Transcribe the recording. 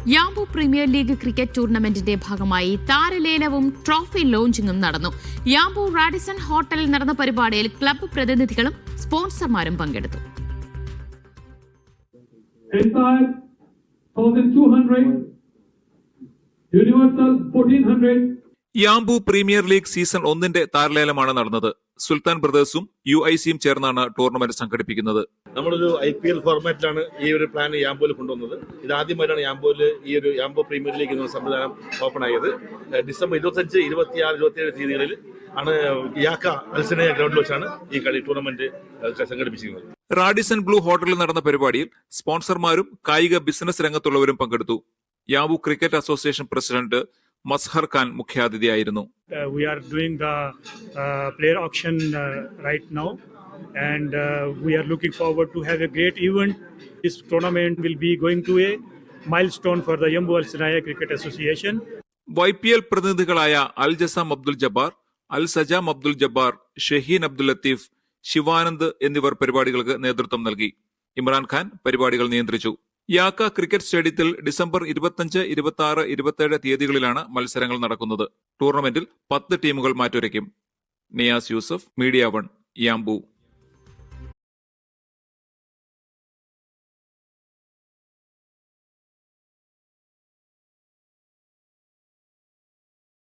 Yanbu premier league cricket ടൂർണമെന്റിന്റെ ഭാഗമായി താരലേലവും trophy ലോഞ്ചിങ്ങും നടന്നു. Yanbu Radisson ഹോട്ടലിൽ നടന്ന പരിപാടിയിൽ ക്ലബ്ബ് പ്രതിനിധികളും സ്പോൺസർമാരും പങ്കെടുത്തു. യാംബു പ്രീമിയർ ലീഗ് സീസൺ 1 താരലേലമാണ് നടന്നത്. സുൽത്താൻ ബ്രദേഴ്സും UICയും ചേർന്നാണ് ടൂർണമെന്റ് സംഘടിപ്പിക്കുന്നത്. നമ്മളൊരു IPL ഫോർമാറ്റിലാണ് ഈ ഒരു പ്ലാൻ യാംബുവിൽ കൊണ്ടുവന്നത്. ഇതാദ്യമായിട്ടാണ് യാംബുവിൽ ഈ ഒരു യാംബു പ്രീമിയർ ലീഗ് എന്ന സംവിധാനം ഓപ്പൺ ആയത്. ഡിസംബർ 25, 26, 27 തീയതികളിൽ ആണ് യാക്ക അൽസനയ ഗ്രൗണ്ടിൽ വെച്ചാണ് ഈ കളി ടൂർണമെന്റ് സംഘടിപ്പിച്ചിരുന്നത്. റാഡിസൺ ബ്ലൂ ഹോട്ടലിൽ നടന്ന പരിപാടിയിൽ സ്പോൺസർമാരും കായിക ബിസിനസ് രംഗത്തുള്ളവരും പങ്കെടുത്തു. Yanbu cricket association president Mazhar Khan മുഖ്യാതിഥിയായിരുന്നു. We are doing the player auction right now, and we are looking forward to have a great event. This tournament will be going to a milestone for the Yambu Al Sinaya Cricket Association. YPL പ്രതിനിധികളായ അൽ ജസാം അബ്ദുൽ ജബ്ബാർ, അൽ സജാം അബ്ദുൽ ജബ്ബാർ, ഷഹീൻ അബ്ദുൽ ലത്തീഫ്, ശിവാനന്ദ് എന്നിവർ പരിപാടികൾക്ക് നേതൃത്വം നൽകി. ഇമ്രാൻഖാൻ പരിപാടികൾ നിയന്ത്രിച്ചു. യാക്ക cricket സ്റ്റേഡിയത്തിൽ December 25, 26, 27 തീയതികളിലാണ് മത്സരങ്ങൾ നടക്കുന്നത്. ടൂർണമെന്റിൽ 10 ടീമുകൾ മാറ്റുരയ്ക്കും. Niyas Yusuf, media 1, Yanbu.